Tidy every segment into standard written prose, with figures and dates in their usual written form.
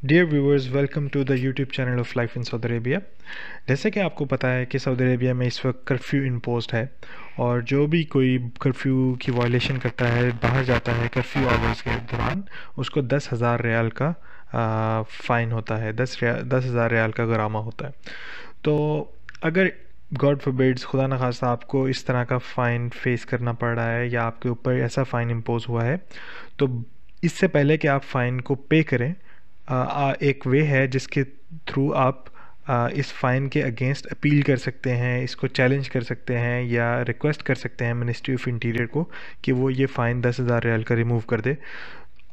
Dear viewers, welcome to the YouTube channel of life in Saudi Arabia. जैसे कि आपको पता है कि सऊदी अरेबिया में इस वक्त कर्फ्यू इम्पोज्ड है और जो भी कोई कर्फ्यू की वायलेशन करता है, बाहर जाता है कर्फ्यू आवर्स के दौरान, उसको 10,000 रियाल का फ़ाइन होता है। 10,000 रियाल का गरामा होता है। तो अगर गॉड फॉरबिड्स, खुदा न खास्ता, आपको इस तरह का फ़ाइन फेस करना पड़ रहा है या आपके ऊपर ऐसा फ़ाइन इम्पोज हुआ है, तो इससे पहले कि आप फ़ाइन को पे करें, एक वे है जिसके थ्रू आप इस फ़ाइन के अगेंस्ट अपील कर सकते हैं, इसको चैलेंज कर सकते हैं या रिक्वेस्ट कर सकते हैं मिनिस्ट्री ऑफ इंटीरियर को कि वो ये फ़ाइन 10,000 रियाल का रिमूव कर दे।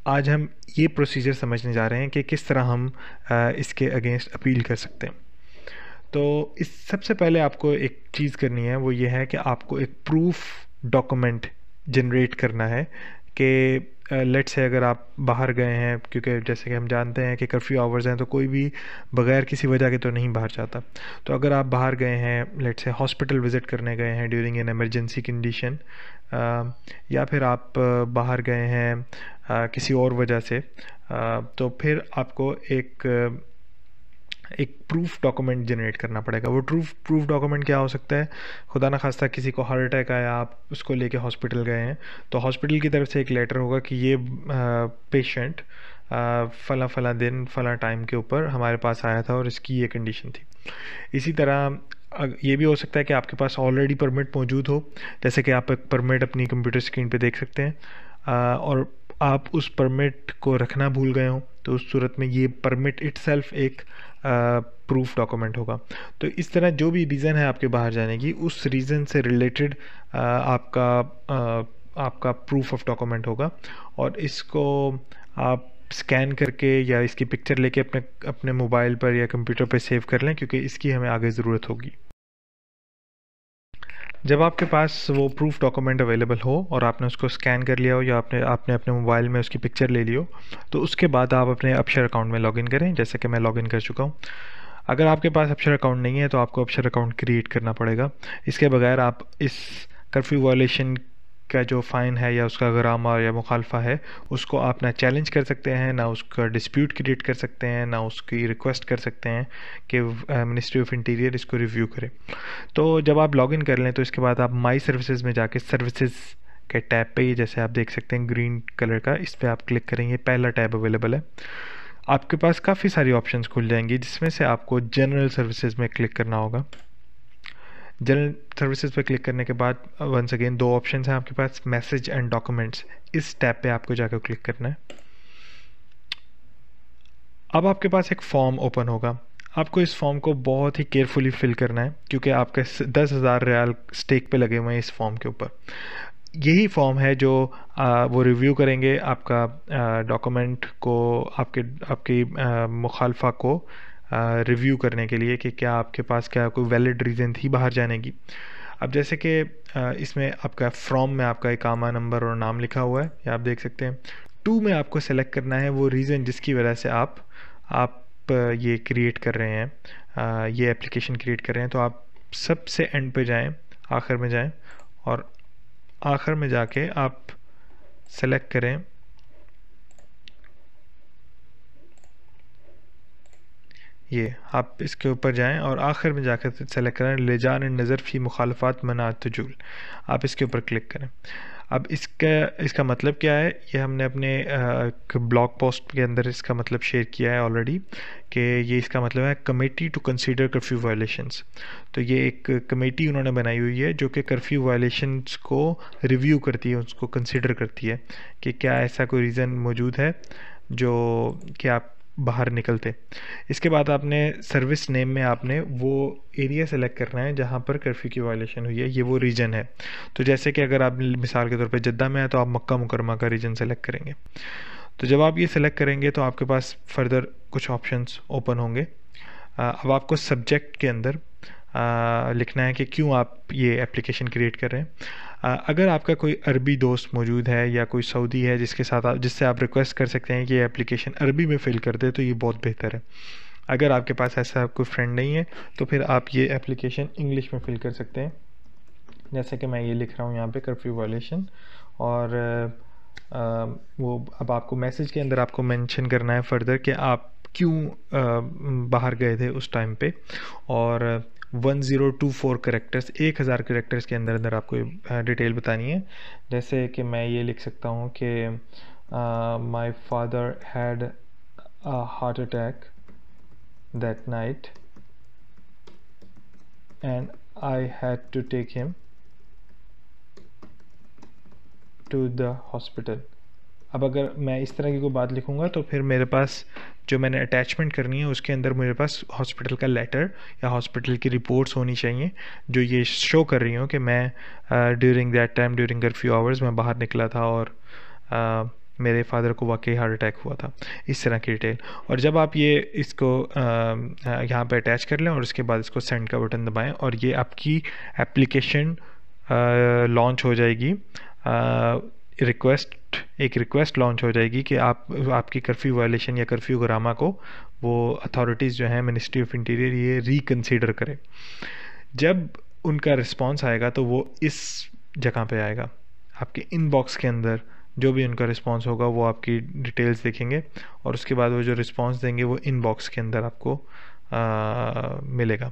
आज हम ये प्रोसीजर समझने जा रहे हैं कि किस तरह हम इसके अगेंस्ट अपील कर सकते हैं। तो इस सबसे पहले आपको एक चीज़ करनी है, वो ये है कि आपको एक प्रूफ डॉक्यूमेंट जनरेट करना है कि लेट्स से अगर आप बाहर गए हैं, क्योंकि जैसे कि हम जानते हैं कि कर्फ्यू आवर्स हैं तो कोई भी बगैर किसी वजह के तो नहीं बाहर जाता। तो अगर आप बाहर गए हैं, लेट्स से हॉस्पिटल विज़िट करने गए हैं ड्यूरिंग एन इमरजेंसी कंडीशन, या फिर आप बाहर गए हैं किसी और वजह से, तो फिर आपको एक प्रूफ डॉक्यूमेंट जनरेट करना पड़ेगा। वो प्रूफ डॉक्यूमेंट क्या हो सकता है? खुदा न खास्ता किसी को हार्ट अटैक आया, आप उसको लेके हॉस्पिटल गए हैं, तो हॉस्पिटल की तरफ से एक लेटर होगा कि ये पेशेंट फ़ला फ़ला दिन फ़ला टाइम के ऊपर हमारे पास आया था और इसकी ये कंडीशन थी। इसी तरह ये भी हो सकता है कि आपके पास ऑलरेडी परमिट मौजूद हो, जैसे कि आप एक परमिट अपनी कंप्यूटर स्क्रीन पे देख सकते हैं, और आप उस परमिट को रखना भूल गए हों, तो उस सूरत में ये परमिट इटसेल्फ एक प्रूफ डॉक्यूमेंट होगा। तो इस तरह जो भी रीज़न है आपके बाहर जाने की, उस रीज़न से रिलेटेड आपका प्रूफ ऑफ डॉक्यूमेंट होगा, और इसको आप स्कैन करके या इसकी पिक्चर लेके अपने अपने मोबाइल पर या कंप्यूटर पर सेव कर लें, क्योंकि इसकी हमें आगे ज़रूरत होगी। जब आपके पास वो प्रूफ डॉक्यूमेंट अवेलेबल हो और आपने उसको स्कैन कर लिया हो या आपने आपने अपने मोबाइल में उसकी पिक्चर ले ली हो, तो उसके बाद आप अपने अपशर अकाउंट में लॉगिन करें, जैसे कि मैं लॉगिन कर चुका हूँ। अगर आपके पास अपशर अकाउंट नहीं है तो आपको अपशर अकाउंट क्रिएट करना पड़ेगा। इसके बगैर आप इस कर्फ्यू वायलेशन का जो फ़ाइन है या उसका गरामा या मुखालफा है, उसको आप ना चैलेंज कर सकते हैं, ना उसका डिस्प्यूट क्रिएट कर सकते हैं, ना उसकी रिक्वेस्ट कर सकते हैं कि मिनिस्ट्री ऑफ इंटीरियर इसको रिव्यू करे। तो जब आप लॉगिन कर लें तो इसके बाद आप माई सर्विसेज में जाके सर्विसेज के टैब पे, जैसे आप देख सकते हैं ग्रीन कलर का, इस पर आप क्लिक करेंगे, पहला टैब अवेलेबल है। आपके पास काफ़ी सारी ऑप्शंस खुल जाएंगी, जिसमें से आपको जनरल सर्विसेज में क्लिक करना होगा। जनरल सर्विसेज पर क्लिक करने के बाद वंस अगेन दो ऑप्शंस हैं आपके पास, मैसेज एंड डॉक्यूमेंट्स। इस टैब पे आपको जाकर क्लिक करना है। अब आपके पास एक फॉर्म ओपन होगा। आपको इस फॉर्म को बहुत ही केयरफुली फिल करना है, क्योंकि आपके 10,000 रियाल स्टेक पे लगे हुए हैं इस फॉर्म के ऊपर। यही फॉर्म है जो वो रिव्यू करेंगे आपका डॉक्यूमेंट को, आपकी मुखालफा को रिव्यू करने के लिए कि क्या आपके पास क्या कोई वैलिड रीज़न थी बाहर जाने की। अब जैसे कि इसमें आपका फ्रॉम में आपका इकामा नंबर और नाम लिखा हुआ है, ये आप देख सकते हैं। टू में आपको सेलेक्ट करना है वो रीज़न जिसकी वजह से आप ये क्रिएट कर रहे हैं, ये एप्लीकेशन क्रिएट कर रहे हैं। तो आप सबसे एंड पे जाएं, आखिर में जाएं, और आखिर में जाके आप सेलेक्ट करें ये, आप इसके ऊपर जाएं और आखिर में जाकर सेलेक्ट करें लेजान नज़र फ़ी मुखालफात मना तजुल। आप इसके ऊपर क्लिक करें। अब इसका मतलब क्या है, ये हमने अपने ब्लॉग पोस्ट के अंदर इसका मतलब शेयर किया है ऑलरेडी, कि ये इसका मतलब है committee to consider curfew violations. तो ये एक कमेटी उन्होंने बनाई हुई है जो कि कर्फ्यू वायलेशंस को रिव्यू करती है, उसको कंसीडर करती है कि क्या ऐसा कोई रीज़न मौजूद है जो कि आप बाहर निकलते। इसके बाद आपने सर्विस नेम में आपने वो एरिया सेलेक्ट करना है जहाँ पर कर्फ्यू की वायलेशन हुई है, ये वो रीजन है। तो जैसे कि अगर आप मिसाल के तौर पे जद्दा में है तो आप मक्का मुकरमा का रीजन सेलेक्ट करेंगे। तो जब आप ये सेलेक्ट करेंगे तो आपके पास फर्दर कुछ ऑप्शंस ओपन होंगे। अब आपको सब्जेक्ट के अंदर लिखना है कि क्यों आप ये एप्लीकेशन क्रिएट कर रहे हैं। अगर आपका कोई अरबी दोस्त मौजूद है या कोई सऊदी है जिससे आप रिक्वेस्ट कर सकते हैं कि ये एप्लीकेशन अरबी में फ़िल कर दे, तो ये बहुत बेहतर है। अगर आपके पास ऐसा कोई फ्रेंड नहीं है तो फिर आप ये एप्लीकेशन इंग्लिश में फ़िल कर सकते हैं, जैसे कि मैं ये लिख रहा हूँ यहाँ पे कर्फ्यू वायलेशन। और वो अब आपको मैसेज के अंदर आपको मेंशन करना है फर्दर कि आप क्यों बाहर गए थे उस टाइम पे, और 1024 करेक्टर्स, 1000 करेक्टर्स के अंदर अंदर आपको डिटेल बतानी है। जैसे कि मैं ये लिख सकता हूँ कि my father had a heart attack that night and I had to take him to the hospital. अब अगर मैं इस तरह की कोई बात लिखूंगा तो फिर मेरे पास जो मैंने अटैचमेंट करनी है उसके अंदर मेरे पास हॉस्पिटल का लेटर या हॉस्पिटल की रिपोर्ट्स होनी चाहिए जो ये शो कर रही हूँ कि मैं during that time, during curfew hours मैं बाहर निकला था और मेरे फादर को वाकई हार्ट अटैक हुआ था, इस तरह की डिटेल। और जब आप ये इसको यहाँ पे अटैच कर लें और उसके बाद इसको सेंड का बटन दबाएं और ये आपकी एप्लीकेशन लॉन्च हो जाएगी। एक रिक्वेस्ट लॉन्च हो जाएगी कि आपकी कर्फ्यू वायलेशन या कर्फ्यू ग्रामा को वो अथॉरिटीज़ जो हैं, मिनिस्ट्री ऑफ इंटीरियर, ये रिकन्सिडर करें। जब उनका रिस्पांस आएगा तो वो इस जगह पे आएगा, आपके इनबॉक्स के अंदर जो भी उनका रिस्पांस होगा वो आपकी डिटेल्स देखेंगे और उसके बाद वो जो रिस्पांस देंगे वो इनबॉक्स के अंदर आपको मिलेगा।